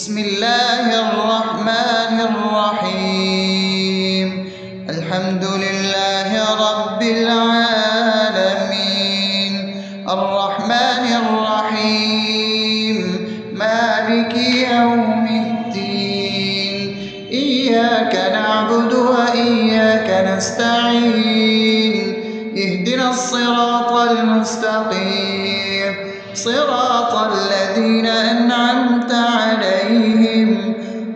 بسم الله الرحمن الرحيم. الحمد لله رب العالمين، الرحمن الرحيم، مالك يوم الدين. إياك نعبد وإياك نستعين، اهدنا الصراط المستقيم، صراط الذين أنعمت عليهم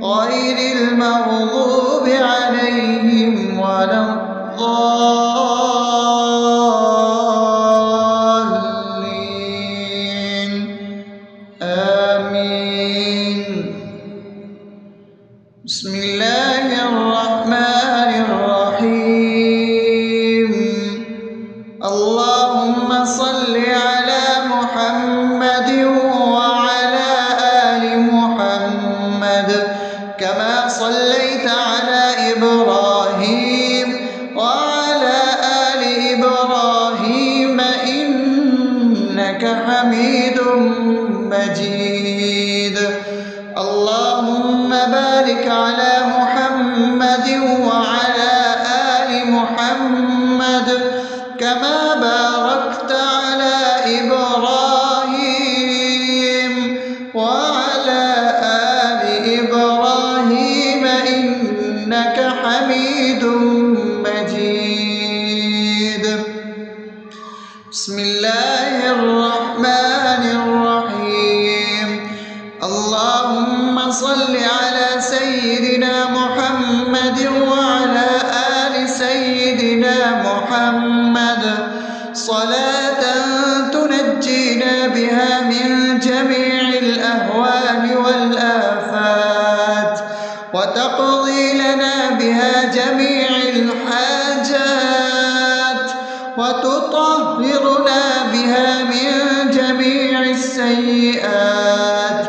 غير المغضوب عليهم ولا الضالين. آمين. بسم الله الرحمن الرحيم. اللهم صل على محمد وعلى آل محمد كما صليت على إبراهيم وعلى آل إبراهيم إنك حميد مجيد. اللهم بارك على محمد وعلى آل محمد كما باركت على إبراهيم وعلى آل إبراهيم إنك حميد مجيد. بسم الله الرحمن الرحيم. اللهم صل على سيدنا محمد وعلى آل سيدنا محمد صلاة تنجينا بها من جميع الأهوال والآفات، وتقضي لنا بها جميع الحاجات، وتطهرنا بها من جميع السيئات،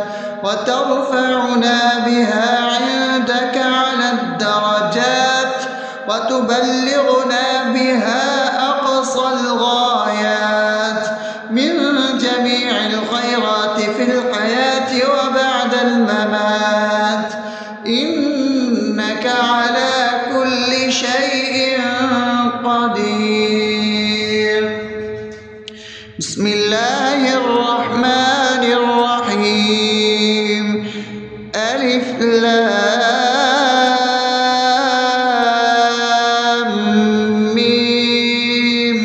وترفعنا بها عندك على الدرجات، وتبلغنا بها أقصى الغايات من جميع الخيرات في الحياة وبعد الممات، إنك على كل شيء قدير. بسم الله الرحمن الرحيم. ألف لام ميم.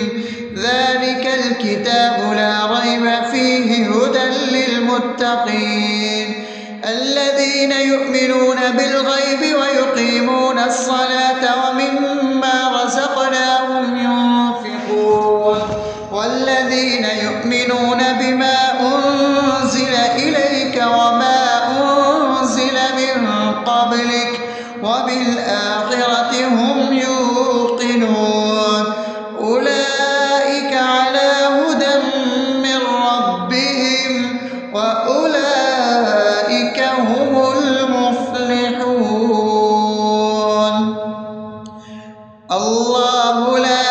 ذلك الكتاب لا ريب فيه هدى للمتقين الذين يؤمنون بالغيب ويقيمون الصلاة ومما رزقناهم ينفقون والذين يؤمنون بما أنزل إليك وما أنزل من قبلك وبالآخرة هم يوقنون أولئك على هدى من ربهم وأولئك هم المفلحون. الله لا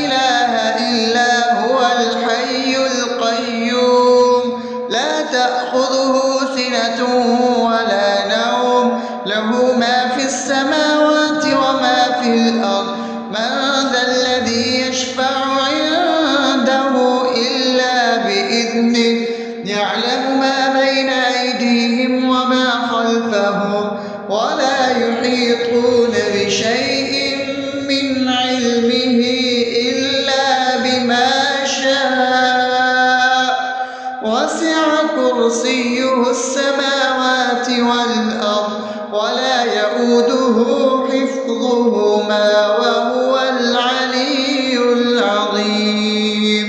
إله إلا هو الحي القيوم لا تأخذه سنة ولا نوم له ما في السماوات وما في الأرض من ذا الذي يشفع عنده إلا بإذنه يعلم ما بين أيديهم وما خلفهم ولا يحيطون بشيء من علمه إلا بما شاء وسع كرسيه السماوات والأرض ولا يؤوده حفظهما وهو العلي العظيم.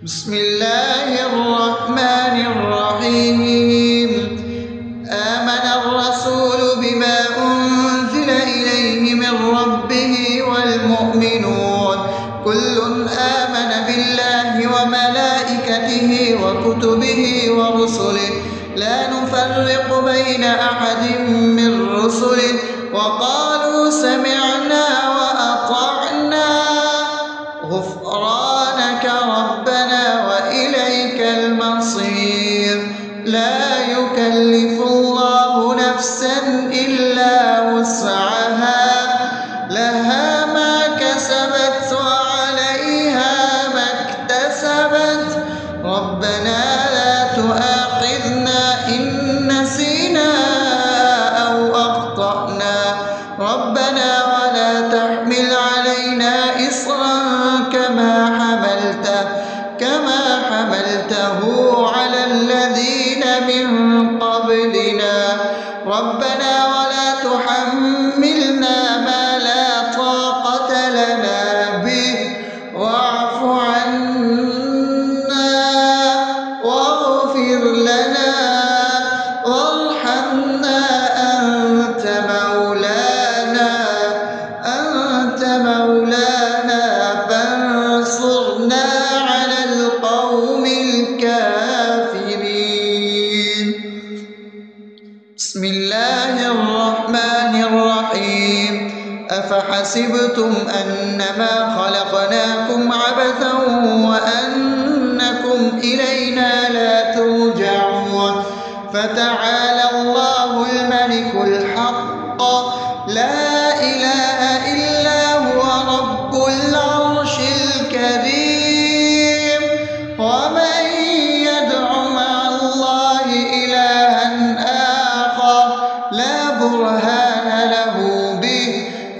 بسم الله الرحمن الرحيم. آمن الرسول بما أنزل إليه من ربه والمؤمنون كل آمن بالله وملائكته وكتبه ورسله لا نفرق بين أحد من رسله وقالوا سمعنا وأطعنا غفرانك ربنا وإليك المصير. لا يكلف يكلف الله نفسا إلا وسعها لها ما كسبت وعليها ما اكتسبت ربنا لا تؤاخذنا إن نسينا أو أخطأنا ربنا ولا تحمل علينا إصرا كما حملته على الذين من قبلنا ربنا ولا تحملنا ما لا طاقة لنا به واعف عنا واغفر لنا وارحمنا أنت مولانا فانصرنا على القوم الكافرين. بسم الله الرحمن الرحيم أفحسبتم أنما خلقناكم عبثا وأنكم إلينا لا ترجعون فتعالى الله الملك الحق لا إله إلا هو رب العرش الكريم ومن يدع مع الله إلها آخر لا برهان له به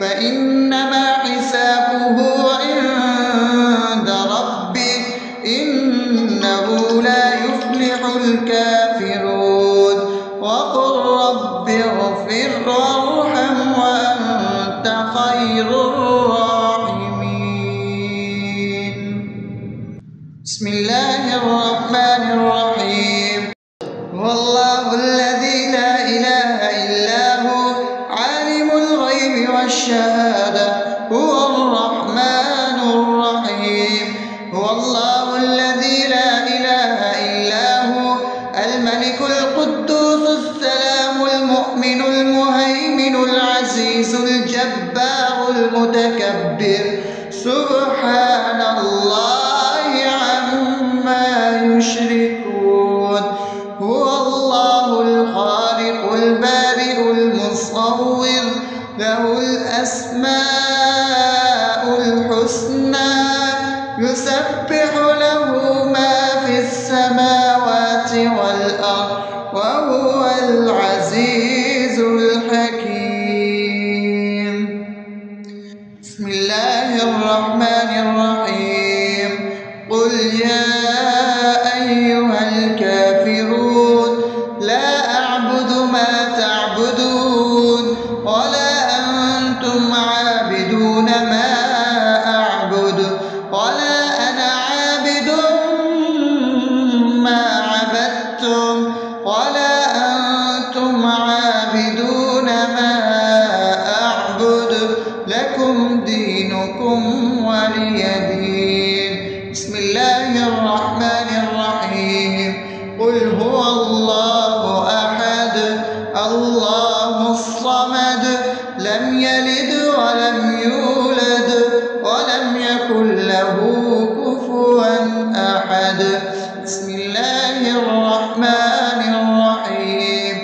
فإنما حسابه عند ربه إنه لا يفلح الكافرون وقل رب اغفر وارحم وأنت خير الراحمين. بسم الله الرحمن الرحيم هو الله الذي لا إله إلا هو عالم الغيب والشهادة هو الرحمن الرحيم هو الله الذي لا إله إلا هو الملك القدوس السلام المؤمن المهيمن العزيز الجبار المتكبر سبحان الله عما يشركون هو الله الخالق البارئ المصور له الأسماء الحسنى يسبح له ما في السماوات والأرض وهو العزيز الحكيم. بسم الله الرحمن الرحيم قل يا أيها الكافرون لا أعبد ما تعبدون ولا أنتم عابدون ما أعبد ولا أنا عابد ما عبدتم ولا أنتم عابدون ما أعبد لكم دينكم ولي دين. بسم الله الرحمن الرحيم قل هو الله أحد الله الصمد لم يلد ولم يولد ولم يكن له كفوا أحد. بسم الله الرحمن الرحيم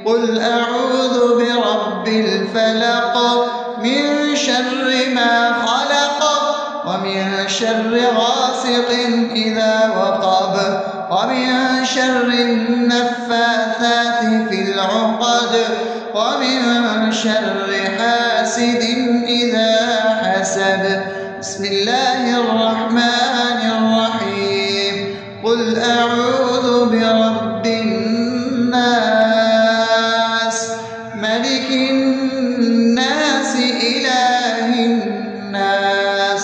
قل أعوذ برب الفلق من شر ما خلق ومن شر غاسق إذا وقب ومن شر النفاثات في العقد ومن شر حاسد إذا حسد. بسم الله الرحمن الرحيم قل أعوذ برب الناس ملك الناس إله الناس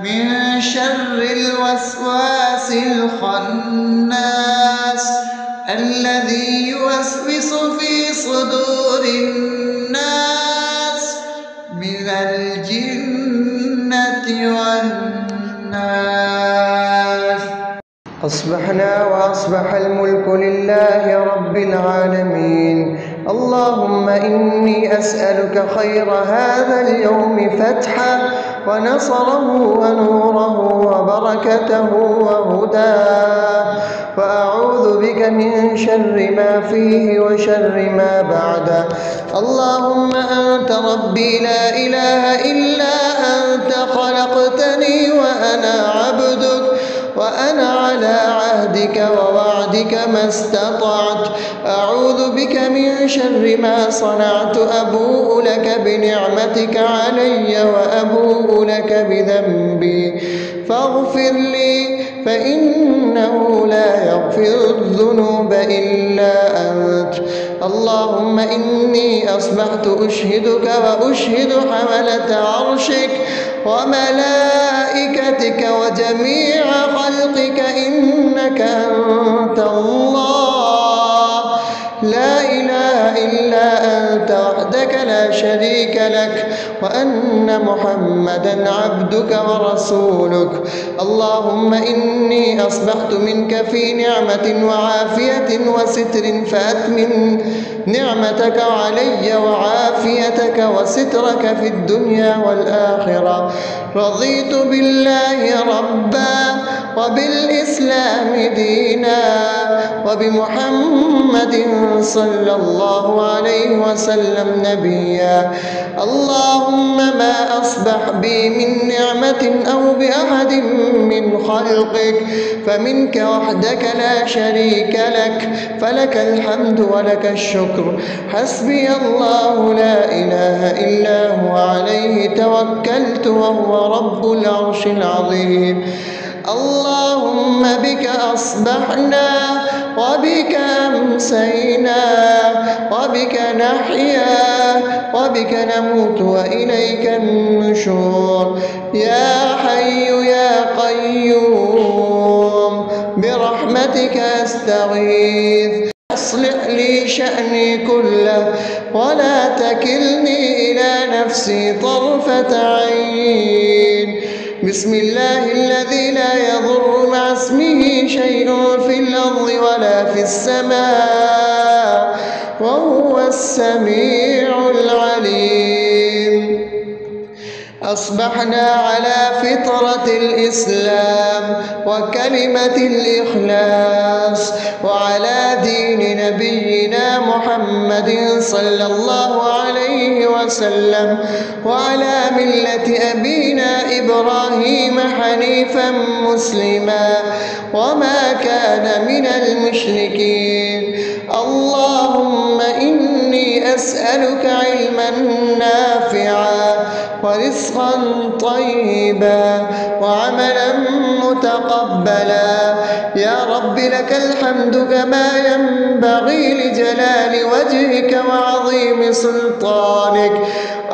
من شر الوسواس الخناس الذي يوسوس في صدور الناس من الجنة والناس. أصبحنا وأصبح الملك لله رب العالمين اللهم إني أسألك خير هذا اليوم فتحه ونصره ونوره وبركته وهداه، وأعوذ بك من شر ما فيه وشر ما بعده. اللهم أنت ربي لا إله إلا أنت، خلقتني وأنا عبدك، وأنا على عهدك ووعدك ما استطعت. أعوذ بك من شر ما صنعت، أبوء لك بنعمتك علي وأبوء لك بذنبي، فاغفر لي فإنه لا يغفر الذنوب إلا أنت. اللهم إني أصبحت أشهدك وأشهد حملة عرشك وملائكتك وجميع خلقك إنك أنت الله، لا إله إلا أنت وحدك لا شريك لك، وأن محمدا عبدك ورسولك. اللهم إني أصبحت منك في نعمة وعافية وستر، فأتمم نعمتك علي وعافيتك وسترك في الدنيا والآخرة. رضيت بالله ربا وبالإسلام دينا وبمحمد صلى الله عليه وسلم نبيا. اللهم ما أصبح بي من نعمة أو بأحد من خلقك فمنك وحدك لا شريك لك، فلك الحمد ولك الشكر. حسبي الله لا إله إلا هو، عليه توكلت وهو رب العرش العظيم. اللهم بك أصبحنا وبك أمسينا وبك نحيا وبك نموت وإليك النشور. يا حي يا قيوم برحمتك أستغيث، أصلح لي شأني كله ولا تكلني إلى نفسي طرفة عين. بسم الله الذي لا يضر مع اسمه شيء في الأرض ولا في السماء وهو السميع العليم. أصبحنا على فطرة الإسلام وكلمة الإخلاص وعلى دين نبينا محمد صلى الله عليه وسلم وعلى ملة أبينا إبراهيم حنيفا مسلما وما كان من المشركين. اللهم إني أسألك علما نافعا ورزقا طيبا وعملا متقبلا. يا رب لك الحمد كما ينبغي لجلال وجهك وعظيم سلطانك.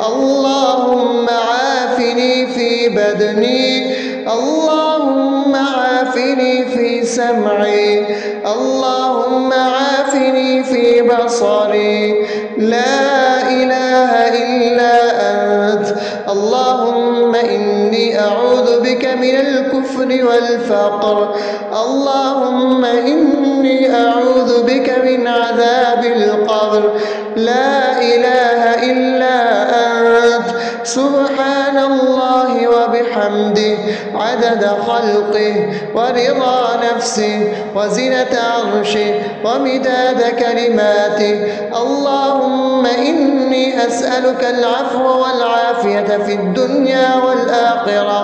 اللهم عافني في بدني، اللهم عافني في سمعي، اللهم عافني في بصري. لا إله إلا أنت. اللهم إني أعوذ بك من الكفر والفقر. اللهم إني أعوذ بك من عذاب القبر. لا إله إلا أنت. سبحان الله وبحمده عدد خلقه ورضا نفسه وزنة عرشه ومداد كلماته. اللهم إني أسألك العفو والعافية في الدنيا والآخرة.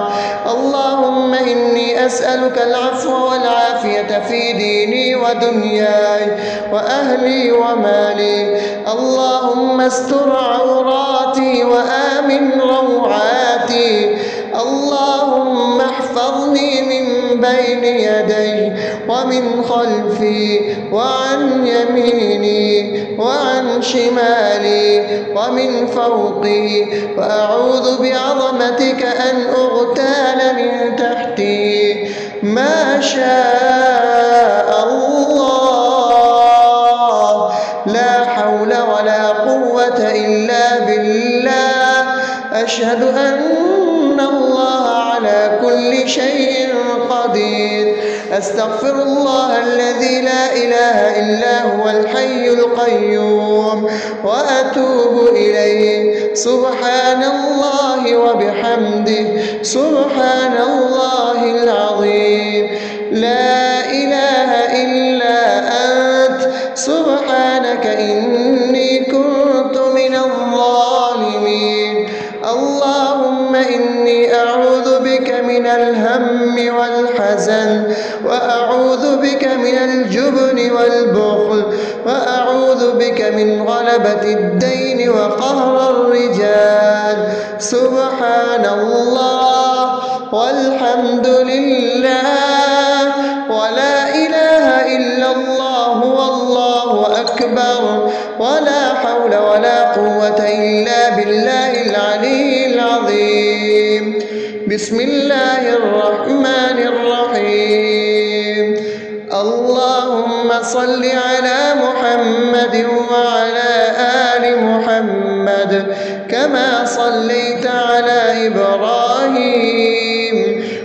اللهم إني أسألك العفو والعافية في ديني ودنياي وأهلي ومالي. اللهم استر عوراتي وآمن روعاتي. اللهم احفظني من بين يدي ومن خلفي وعن يميني وعن شمالي ومن فوقي، وأعوذ بعظمتك أن أغتال من تحتي. ما شاء الله، لا حول ولا قوة إلا بالله. أشهد أن الله على على كل شيء قدير. أستغفر الله الذي لا إله إلا هو الحي القيوم وأتوب إليه. سبحان الله وبحمده سبحان الله العظيم. لا إله إلا أنت سبحانك إني كنت من الظالمين. اللهم إني أعوذ بك من الهم والحزن، وأعوذ بك من الجبن والبخل، وأعوذ بك من غلبة الدين وقهر الرجال. سبحان الله والحمد لله ولا إله إلا الله والله أكبر ولا حول ولا قوة إلا بالله العلي العظيم. بسم الله الرحمن الرحيم. اللهم صل على محمد وعلى آل محمد كما صليت على إبراهيم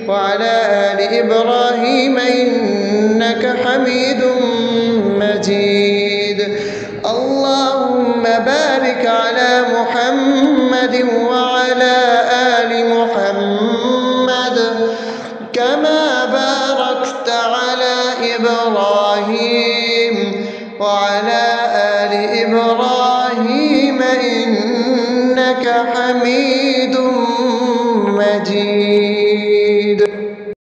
وعلى آل إبراهيم إنك حميد مجيد. اللهم بارك على محمد وعلى آل محمد كما باركت على إبراهيم وعلى آل إبراهيم إنك حميد مجيد.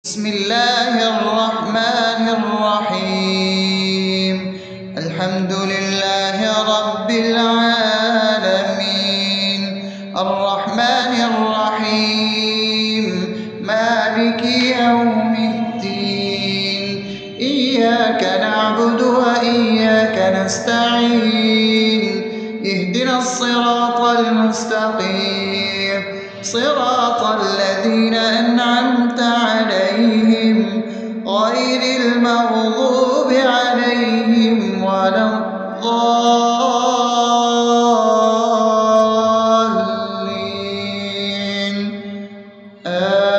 بسم الله الرحمن الرحيم. الحمد لله رب العالمين الرحمن الرحيم مالك يوم الدين. إياك نعبد وإياك نستعين. اهدنا الصراط المستقيم صراط الذين أنعمت عليهم غير المغضوب عليهم ولا الضالين.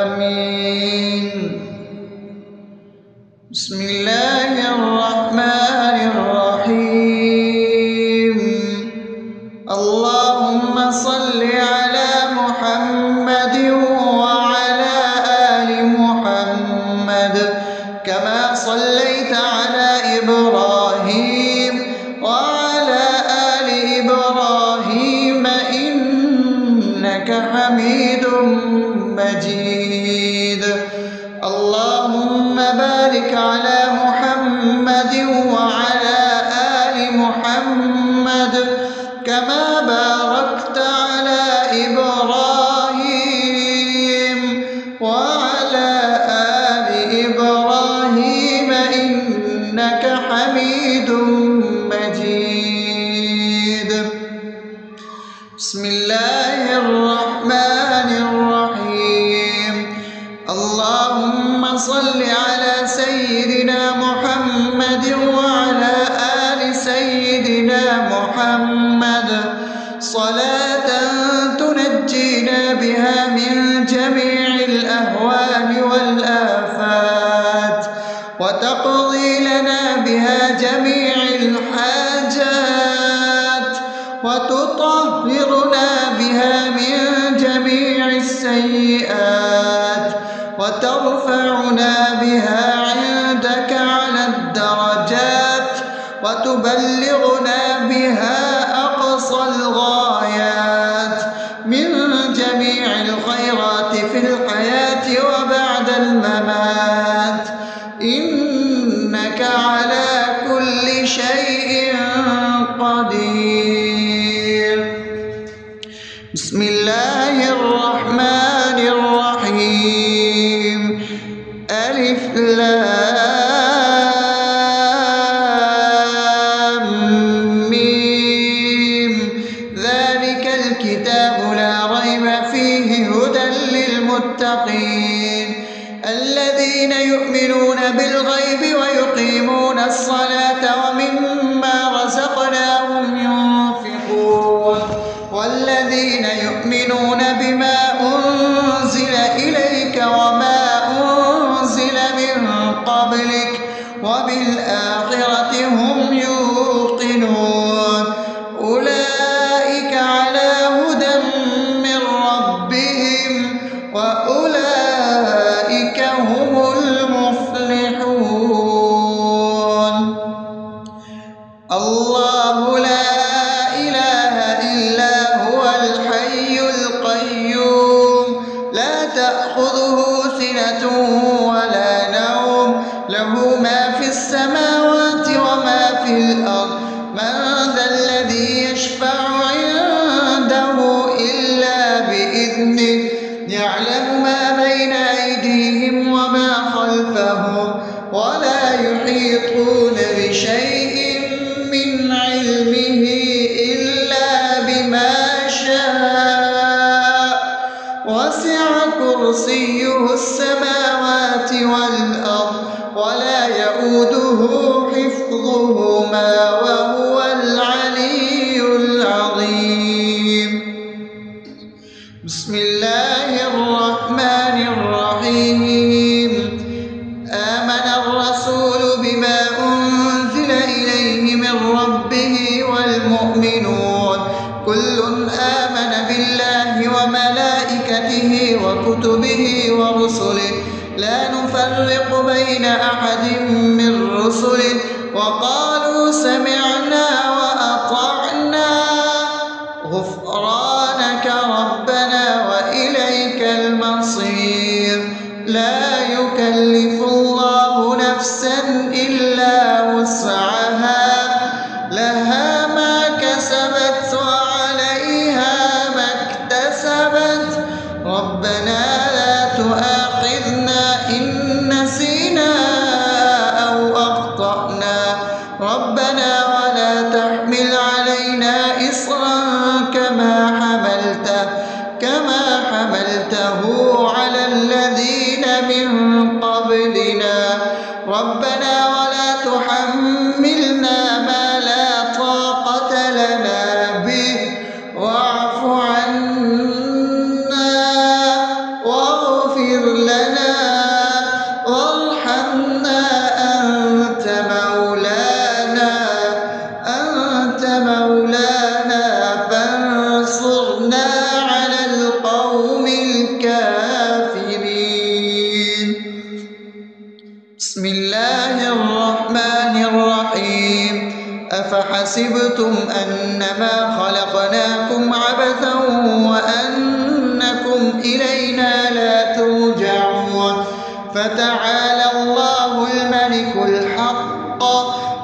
آمين. بسم الله الرحمن الرحيم. اللهم صل على محمد وعلى آل محمد كما صليت على إبراهيم وعلى آل إبراهيم إنك حميد مجيد. اللهم بارك على محمد وعلى آل محمد كما باركت على إبراهيم وعلى آل إبراهيم إنك حميد مجيد. بسم الله الرحمن الرحيم. اللهم صل على سيدنا محمد وعلى آل سيدنا محمد صلاة تنجينا بها من جميع الأهوال والآفات وتقضي لنا بها جميع الحاجات وتطهرنا بها من جميع السيئات وترفعنا بها عندك على الدرجات وتبلغنا بها أقصى الغايات من جميع الخيرات في الحياة وبعد الممات إنك على كل شيء قدير. بسم الله الرحمن الرحيم. ألف لام ميم. ذلك الكتاب لا ريب فيه هدى للمتقين الذين يؤمنون بالغيب ويقيمون الصلاة ومما رزقناهم ينفقون والذين يؤمنون كرسيه السماوات والأرض ولا يؤوده حفظهما وهو العلي العظيم. بسم الله الرحمن الرحيم. آمن الرسول بما أنزل إليه من ربه والمؤمنون كل آمن بالله وملائكته وكتبه ورسله لا نفرق بين أحد من رسله وقالوا سمعنا وأطعنا غفرانك ربنا وإليك المصير. لا يكلف الله نفسا إلا وسعها لها ما كسبت وعليها ما اكتسبت ربنا لا تؤاخذنا إن نسينا أو أخطأنا ربنا ولا تحمل علينا إصرا كما حملته على الذين من قبلنا ربنا ولا تحملنا ما لا طاقة لنا به واعف عنا واغفر لنا وارحمنا أنت مولانا فانصرنا على القوم الكافرين. بسم الله الرحمن الرحيم. أفحسبتم أنما خلقناكم عبثا وأنكم إلينا لا ترجعون فتعالى الله الملك الحق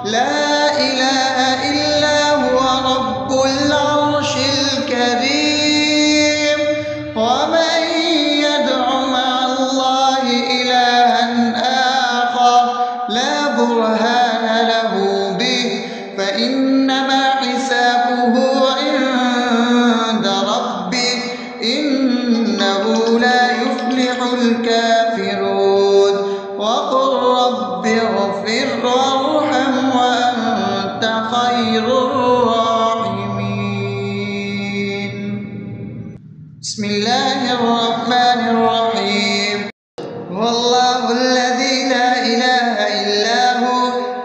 لا إله إلا هو رب العرش الكريم. ومن يدع مع الله إلها آخر لا برهان له به فإنما حسابه عند ربه إنه لا يفلح الكافرون. وقل رب اغفر وارحم وأنت خير الراحمين. بسم الله الرحمن الرحيم. هو الله الذي لا إله إلا هو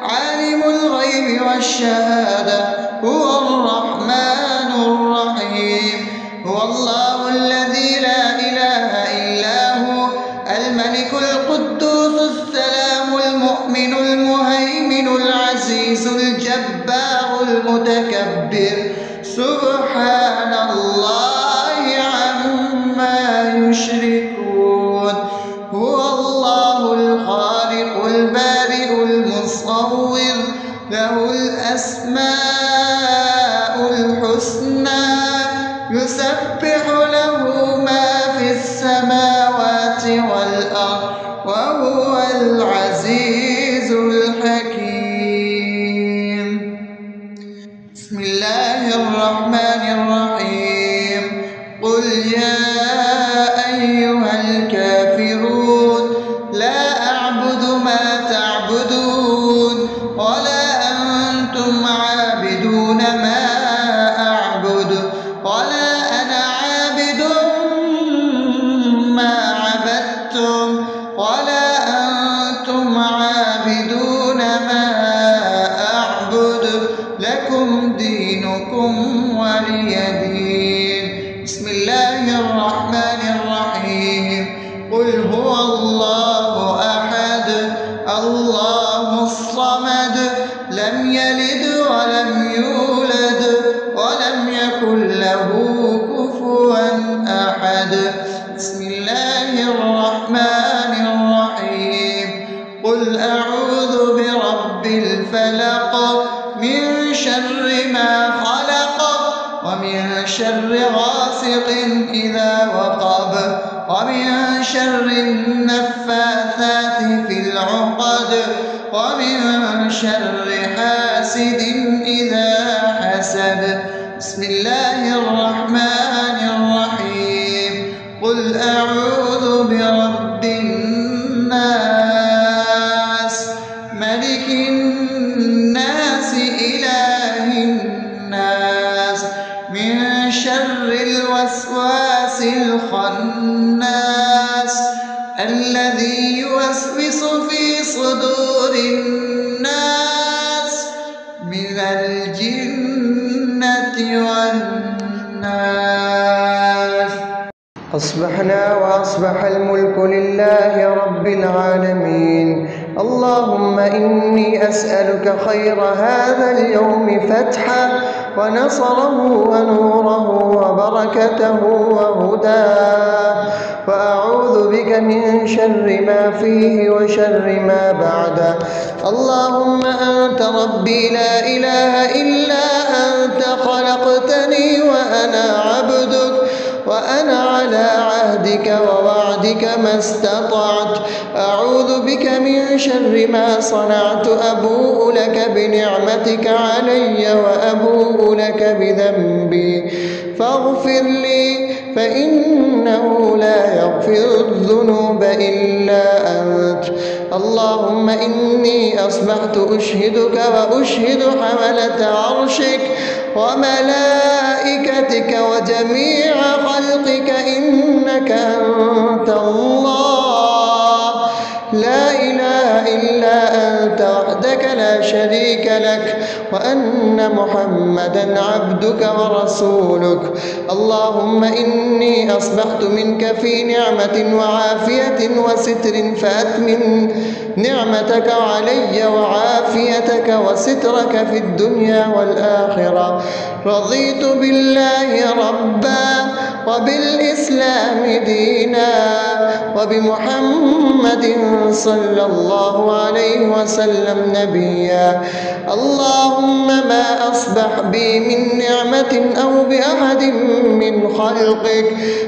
عالم الغيب والشهادة هو الرحمن الرحيم. هو الله الذي لا إله إلا هو الملك القدوس السلام المؤمن المهيمن العزيز الجبار المتكبر سبحان الله عما يشركون. هو الله الخالق البارئ المصور له الأسماء الحسنى يسبح له ما في السماوات والأرض وهو العزيز الحكيم. بسم الله الرحمن الرحيم. قل يا أيها الكافرون لا أعبد ما تعبدون ولا أنتم عابدون ما أعبد ولا أنا عابد ما عبدتم ولا أنتم عابدون ما أعبد لكم دينكم ولي دين. بسم الله الرحمن الرحيم. قل هو الله أحد الله الصمد لم يلد ولم يولد ولم يكن له كفوا أحد. بسم الله الرحمن الرحيم. قل أعوذ برب الفلق من شر ما خلق ومن شر غاسق إذا وقب ومن شر النفاثات في العقد ومن شر حاسد إذا حسد. بسم الله الرحمن الرحيم. قل أعوذ الناس من شر الوسواس الخناس الذي يوسوس في صدور الناس من الجنة والناس. أصبحنا وأصبح الملك لله رب العالمين. اللهم إني أسألك خير هذا اليوم فتحه ونصره ونوره وبركته وهداه، وأعوذ بك من شر ما فيه وشر ما بعده. اللهم أنت ربي لا إله إلا أنت، خلقتني وأنا عبدك، وأنا على عهدك ووعدك ما استطعت. أعوذ بك من شر ما صنعت، أبوء لك بنعمتك علي وأبوء لك بذنبي، فاغفر لي فإنه لا يغفر الذنوب إلا أنت. اللهم إني أصبحت أشهدك وأشهد حملة عرشك وملائكتك وجميع خلقك إنك أنت الله لا إله إلا أنت وحدك لا شريك لك، وأن محمدا عبدك ورسولك. اللهم إني أصبحت منك في نعمة وعافية وستر، فأتمم نعمتك علي وعافيتك وسترك في الدنيا والآخرة. رضيت بالله ربا وبالإسلام دينا وبمحمد صلى الله عليه وسلم نبيا. اللهم ما أصبح بي من نعمة أو بأحد من خلقك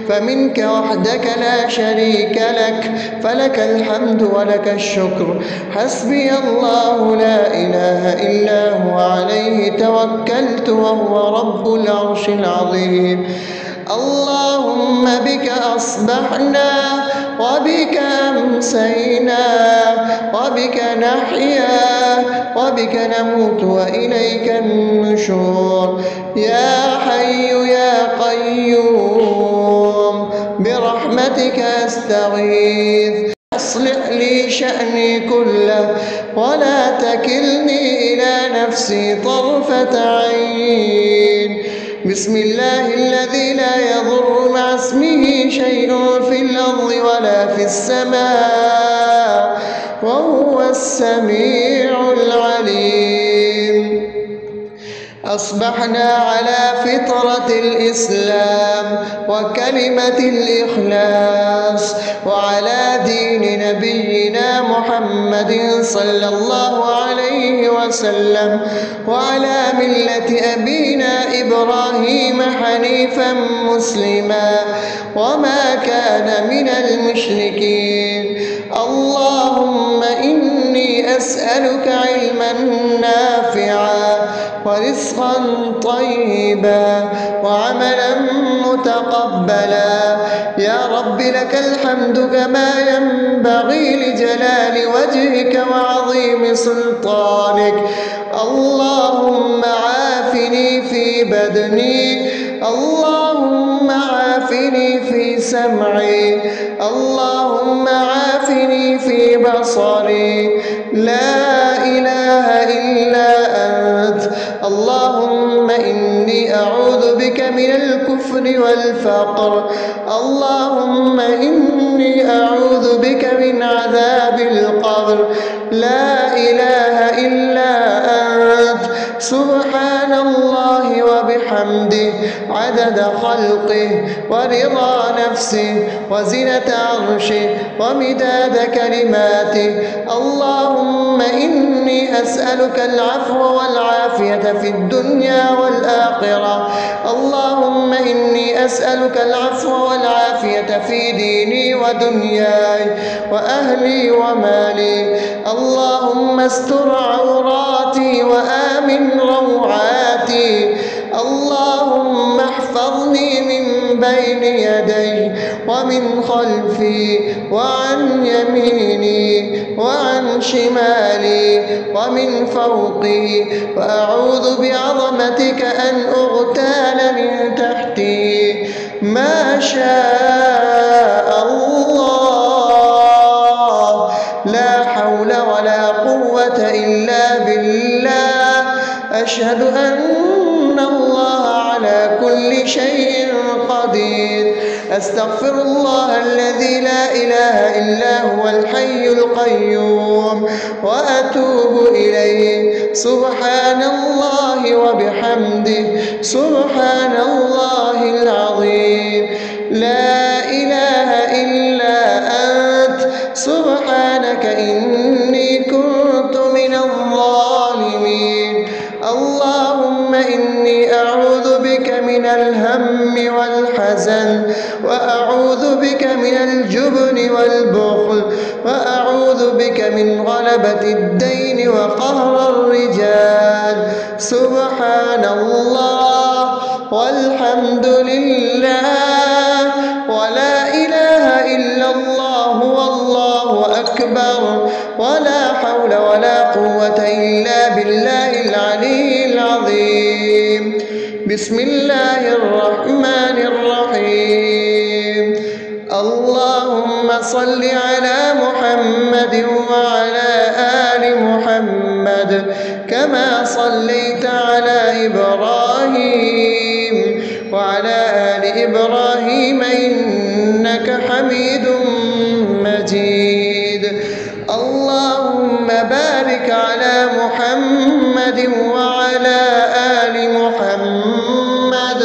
فمنك وحدك لا شريك لك، فلك الحمد ولك الشكر. حسبي الله لا إله إلا هو، عليه توكلت وهو رب العرش العظيم. اللهم بك أصبحنا وبك أمسينا وبك نحيا وبك نموت وإليك النشور. يا حي يا قيوم برحمتك أستغيث، أصلح لي شأني كله ولا تكلني إلى نفسي طرفة عين. بسم الله الذي لا يضر مع اسمه شيء في الأرض ولا في السماء وهو السميع العليم. أصبحنا على فطرة الإسلام وكلمة الإخلاص وعلى دين نبينا محمد صلى الله عليه وسلم وعلى ملة أبينا إبراهيم حنيفا مسلما وما كان من المشركين. اللهم إني أسألك علما نافعا ورزقا طيبا وعملا متقبلا. يا رب لك الحمد كما ينبغي لجلال وجهك وعظيم سلطانك. اللهم عافني في بدني، اللهم عافني في سمعي، اللهم عافني في بصري. لا إله إلا أنت. اللهم إني أعوذ بك من الكفر والفقر. اللهم إني أعوذ بك من عذاب القبر. لا إله إلا أنت. سبحان الله وبحمده عدد خلقه ورضا نفسه وزنة عرشه ومداد كلماته. اللهم إني أسألك العفو والعافية في الدنيا والآخرة. اللهم إني أسألك العفو والعافية في ديني ودنياي وأهلي ومالي. اللهم استر عوراتي وآمن روعاتي. اللهم احفظني من بين يدي ومن خلفي وعن يميني وعن شمالي ومن فوقي، وأعوذ بعظمتك أن أغتال من تحتي. ما شاء الله، لا حول ولا قوة إلا بالله. أشهد أن الله على كل شيء قدير. أستغفر الله الذي لا إله إلا هو الحي القيوم وأتوب إليه. سبحان الله وبحمده، سبحان الله العظيم. لا إله إلا أنت، سبحانك إني كنت من الظالمين. اللهم إني أعوذ بك من الهم والحزن، وأعوذ بك من الجبن والبخل، وأعوذ بك من غلبة الدين وقهر الرجال. سبحان الله والحمد لله ولا إله إلا الله والله أكبر، ولا حول ولا قوة إلا بالله العلي العظيم. بسم الله الرحمن الرحيم. اللهم صل على محمد وعلى آل محمد كما صليت على إبراهيم وعلى آل إبراهيم إنك حميد مجيد. اللهم بارك على محمد وعلى آل محمد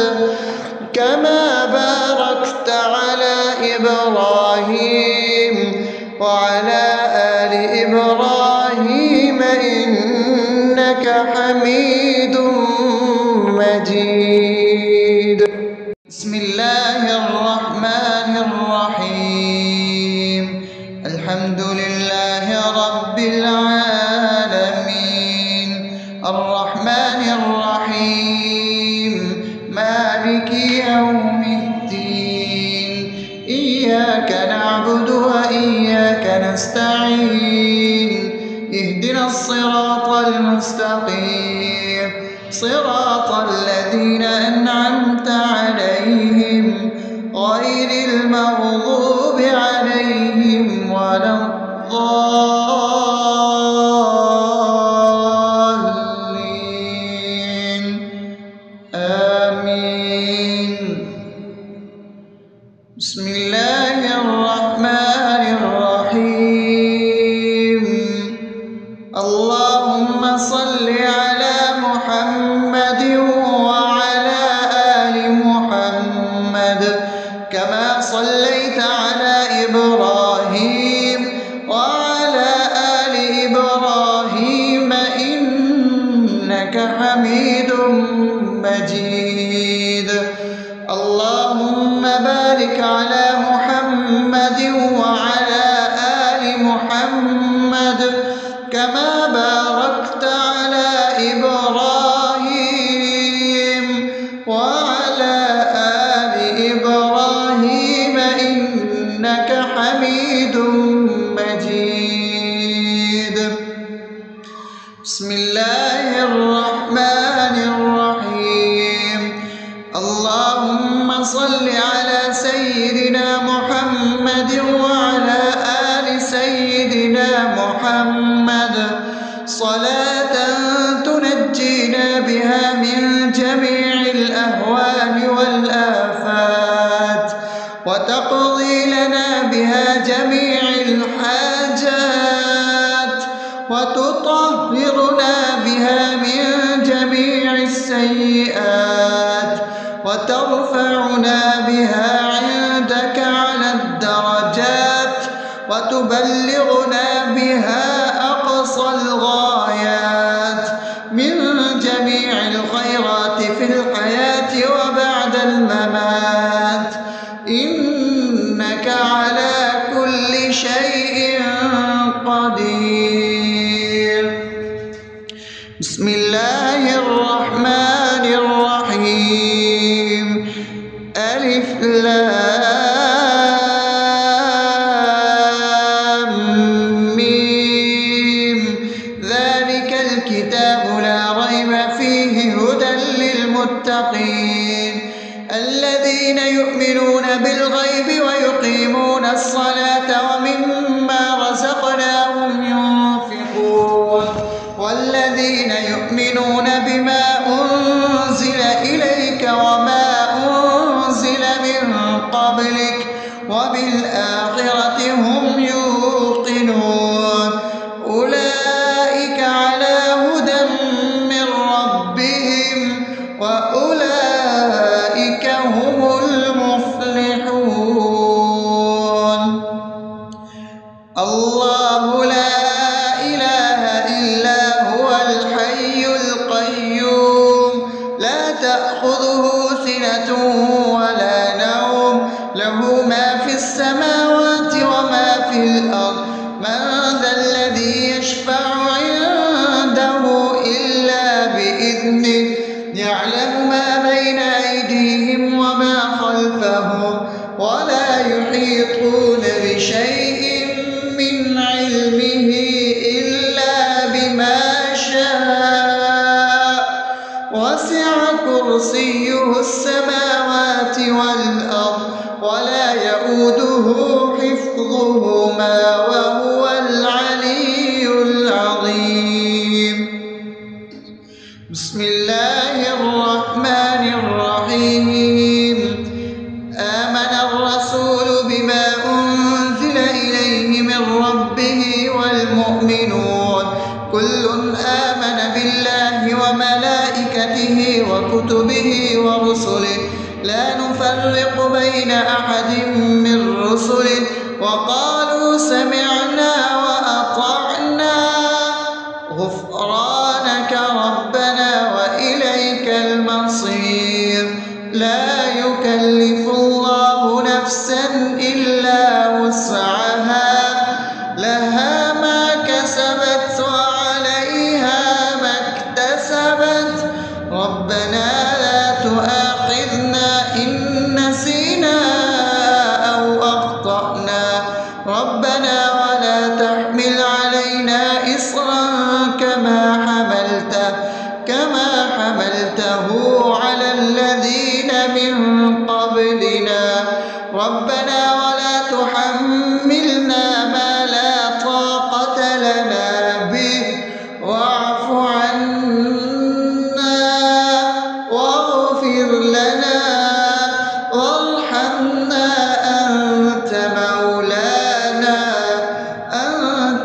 كما باركت على إبراهيم وعلى آل إبراهيم إنك حميد مجيد. بسم الله الرحمن الرحيم. الحمد لله رب العالمين، الرحمن الرحيم، مالك يوم الدين. إياك نعبد وإياك نستعين. اهدنا الصراط المستقيم، صراط الذين أنعمت عليهم غير المغضوب عليهم ولا الضالين. آمين. بسم الله الرحمن الرحيم. اللهم صل على محمد وعلى آل محمد كما صليت على إبراهيم وعلى آل إبراهيم إنك حميد مجيد. اللهم بارك على محمد وعلى آل محمد كما باركت على إبراهيم وعلى آل إبراهيم إنك حميد مجيد. بسم الله الرحمن الرحيم. اللهم صل على سيدنا محمد وعلى آل سيدنا محمد صلاة تنجينا بها من جميع الأهوال والآفات، وتقضي لنا بها جميع الحاجات، وتطهرنا بها من جميع السيئات، وترفعنا بها عندك على الدرجات، وتبلغنا بها أقصى الغايات من جميع الخيرات في الحياة وبعد الممات. إنك على كل شيء قدير. بسم الله الرحمن الرحيم. ألف ألف لام ميم ذلك الكتاب لا ريب فيه هدى للمتقين الذين يؤمنون بالغيب ويقيمون الصلاة ومما رزقناهم ينفقون والذين يؤمنون بما أنزل إليك وما أنزل من قبلك وبالآخرة هم يوقنون أولئك على هدى من ربهم وأولئك هم المفلحون الله لا إله إلا هو الحي القيوم لا تأخذه سنة ولا نوم له ما في السماوات وما في الأرض من ذا الذي يشفع عنده إلا بإذنه يعلم ما بين أيديهم وما خلفهم ولا يحيطون بشيء من علمه إلا بما شاء وسع كرسيه السماوات والأرض ولا يؤوده حفظهما وهو العلي العظيم بسم الله الرحمن الرحيم آمن الرسول بما أنزل إليه من ربه والمؤمنون كل آمن بالله وملائكته وكتبه ورسله لا نفرق بين أحد من رسله وقالوا سمعنا وأطعنا غفرانك ربنا وإليك المصير لا يكلف الله نفسا إلا وسعها لها ما كسبت وعليها ما اكتسبت ربنا لا تؤاخذنا إن نسينا أو أخطأنا ربنا ولا تحمل علينا إصرا كما حملته على الذين من قبلنا ربنا ولا تحملنا ما لا طاقة لنا به واعف عنا واغفر لنا وارحمنا أنت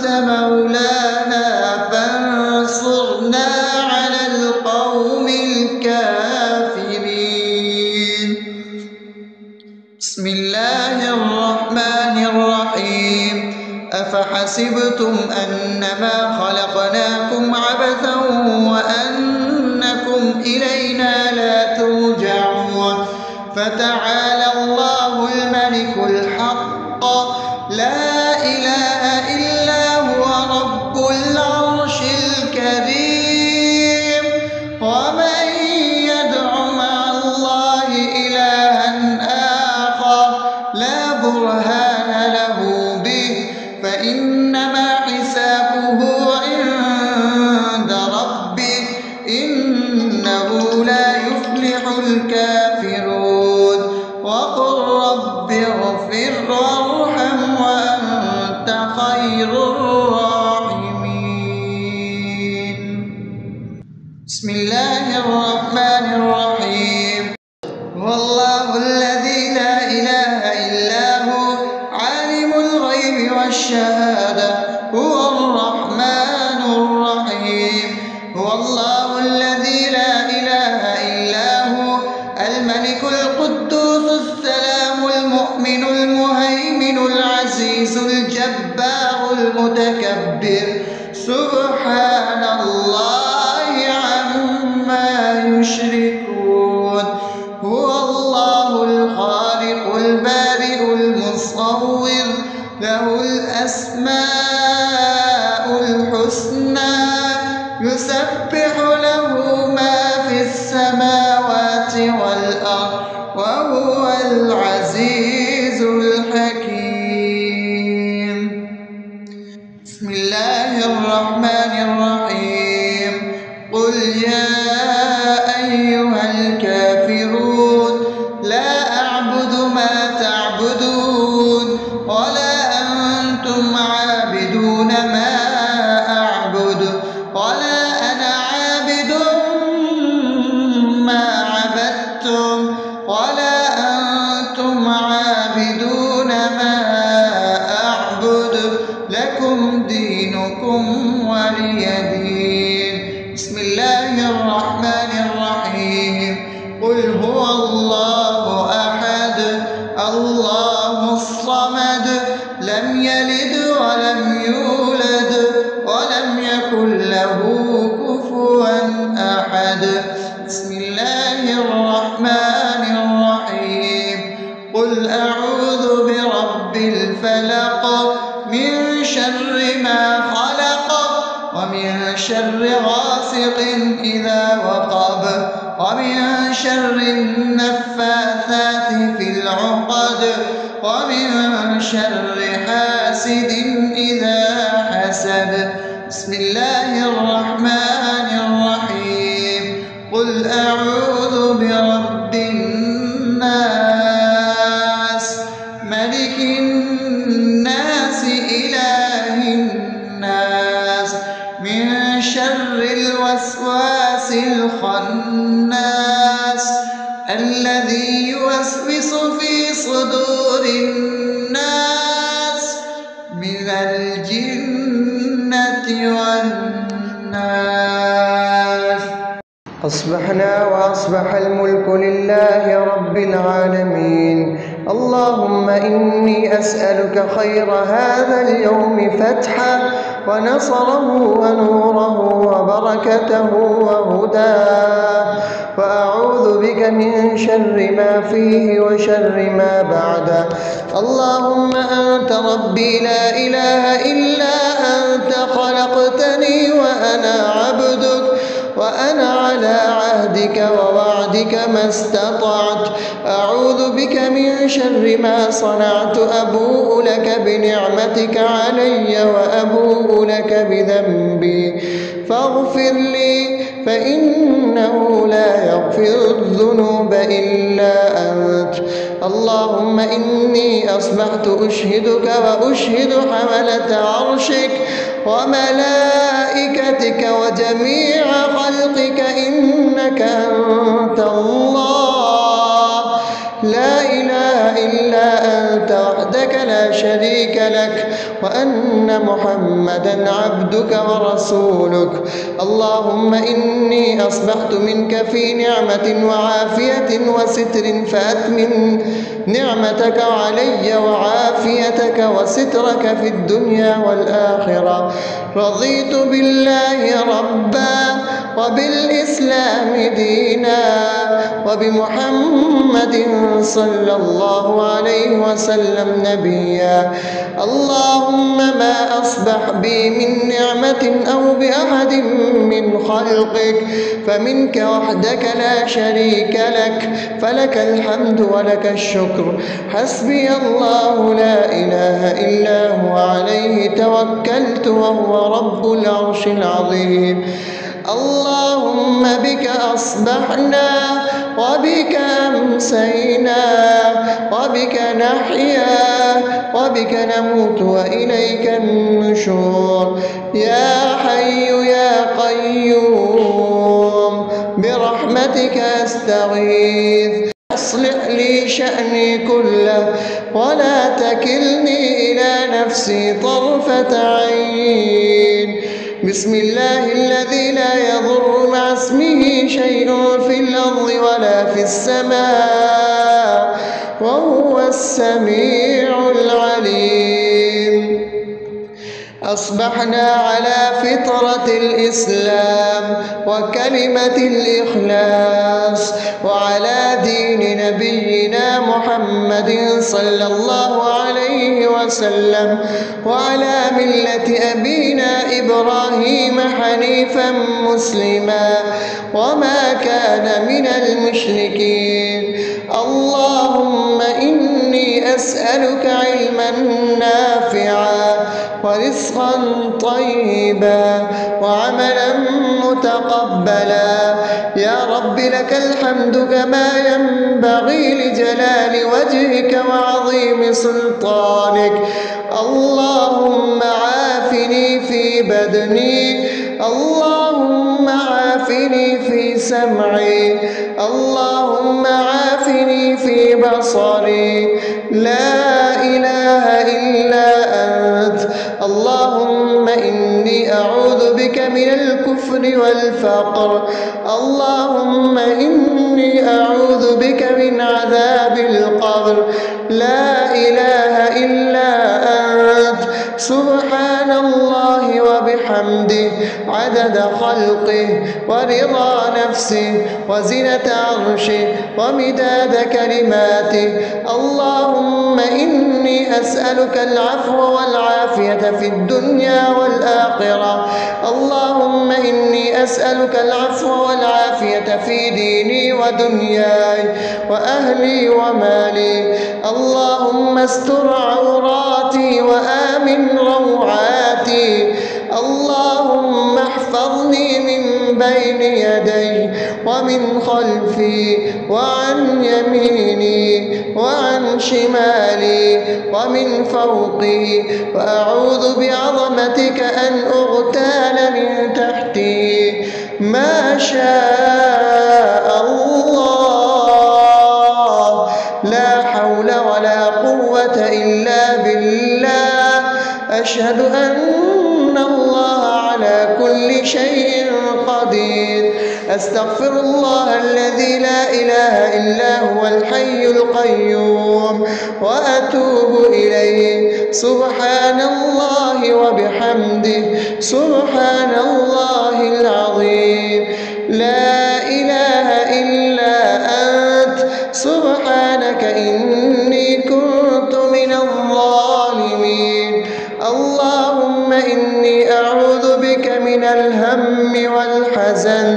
مولانا فانصرنا على القوم الكافرين بسم الله الرحمن الرحيم أفحسبتم أنما خلقناكم عبثا وأنكم إلينا لا ترجعون فتعالى الله الملك الحق لا إله إلا هو رب العرش الكريم ومن يدع مع الله إلها آخر لا برهان له به فإنما حسابه عند ربه إنه لا يفلح الكافرون وقل رب اغفر وارحم وأنت خير الراحمين بسم الله الرحمن الرحيم والله الذي لا إله إلا هو عالم الغيب والشهادة هو الرحمن الرحيم هو الله الذي لا إله إلا هو الملك القدوس السلام المؤمن المهيمن العزيز الجبار المتكبر سبحان الله عما يشركون هو الله الخالق البارئ المصور له الأسماء الحسنى يسبح له ما في السماوات والأرض وهو العزيز الحكيم. بسم الله الرحمن الرحيم. قل يا أيها الكافرون لا أعبد ما تعبدون ولا أنتم عابدون ما أعبد ولا أنا عابد ما عبدتم ولا أنتم عابدون ما أعبد لكم دينكم ولي دين. بسم الله الرحمن الرحيم. قل هو الله أحد الله الصمد لم يلد ولم يولد ولم يكن له كفوا أحد. بسم الله الرحمن الرحيم. قل أعوذ برب الفلق من شر ما خلق ومن شر غاسق إذا وقب ومن شر النفاثات في العقد ومن شر حاسد إذا حسد. بسم الله الرحمن الرحيم. قل أعوذ برب الناس ملك الناس إله الناس من شر الوسواس الخناس الذي يوسوس في صدور الناس من الجنة والناس. أصبحنا وأصبح الملك لله رب العالمين. اللهم إني أسألك خير هذا اليوم فتحه ونصره ونوره وبركته وهداه، وأعوذ بك من شر ما فيه وشر ما بعده. اللهم أنت ربي لا إله إلا أنت خلقتني وأنا عبدك وأنا على عهدك ووعدك ما استطعت. أعوذ بك من شر ما صنعت. أبوء لك بنعمتك علي وأبوء لك بذنبي فاغفر لي فإنه لا يغفر الذنوب إلا أنت. اللهم إني أصبحت أشهدك وأشهد حملة عرشك وملائكتك وجميع خلقك إنك أنت الله لا إله إلا أنت وحدك لا شريك لك وأن محمدا عبدك ورسولك. اللهم إني أصبحت منك في نعمة وعافية وستر فأتمن نعمتك علي وعافيتك وسترك في الدنيا والآخرة. رضيت بالله ربا وبالإسلام دينا وبمحمد صلى الله عليه وسلم نبيا. اللهم ما أصبح بي من نعمة أو بأحد من خلقك فمنك وحدك لا شريك لك فلك الحمد ولك الشكر. حسبي الله لا إله إلا هو عليه توكلت وهو رب العرش العظيم. اللهم بك أصبحنا وبك أمسينا وبك نحيا وبك نموت وإليك النشور. يا حي يا قيوم برحمتك أستغيث أصلح لي شأني كله ولا تكلني إلى نفسي طرفة عين. بسم الله الذي لا يضر مع اسمه شيء في الأرض ولا في السماء وهو السميع العليم. أصبحنا على فطرة الإسلام وكلمة الإخلاص وعلى دين نبينا محمد صلى الله عليه وسلم وعلى ملة أبينا إبراهيم حنيفا مسلما وما كان من المشركين. اللهم نسألك علما نافعا ورزقا طيبا وعملا متقبلا. يا رب لك الحمد كما ينبغي لجلال وجهك وعظيم سلطانك. اللهم عافني في بدني، اللهم عافني في سمعي، اللهم عافني في بصري. لا إله إلا أنت. اللهم إني أعوذ بك من الكفر والفقر. اللهم إني أعوذ بك من عذاب القبر. لا إله إلا أنت. سبحان الله وبحمده عدد خلقه ورضا نفسه وزنة عرشه ومداد كلماته. اللهم إني أسألك العفو والعافية في الدنيا والآخرة. اللهم إني أسألك العفو والعافية في ديني ودنياي وأهلي ومالي. اللهم استر عوراتي وآمن روعاتي. اللهم احفظني من بين يدي ومن خلفي وعن يميني وعن شمالي ومن فوقي، وأعوذ بعظمتك أن أغتال من تحتي. ما شاء الله، لا حول ولا قوة إلا بالله. أشهد أن الله على كل شيء قدير. أستغفر الله الذي لا إله إلا هو الحي القيوم وأتوب إليه. سبحان الله وبحمده سبحان الله العظيم. لا إله إلا أنت. سبحانك إني كنت من الظالمين. اللهم إني أعوذ بك من الهم والحزن،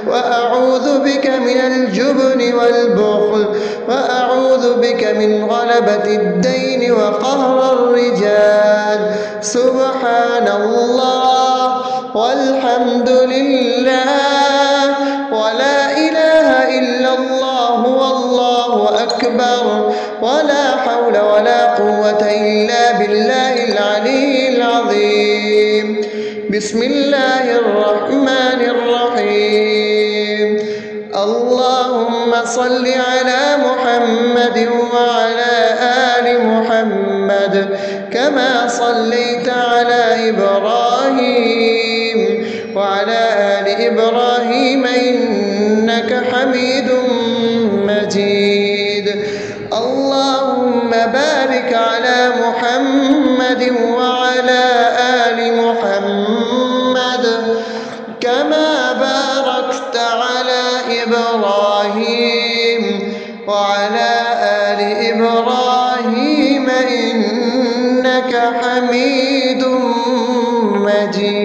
وأعوذ بك من الجبن والبخل، وأعوذ بك من غلبة الدين وقهر الرجال. سبحان الله والحمد لله ولا إله إلا الله والله أكبر، ولا حول ولا قوة إلا بالله العلي العظيم. بسم الله الرحمن الرحيم. اللهم صل على محمد وعلى آل محمد كما صليت على إبراهيم وعلى آل إبراهيم إنك حميد مجيد. اللهم بارك على محمد وعلى آل محمد كما باركت على إبراهيم وعلى آل إبراهيم إنك حميد مجيد.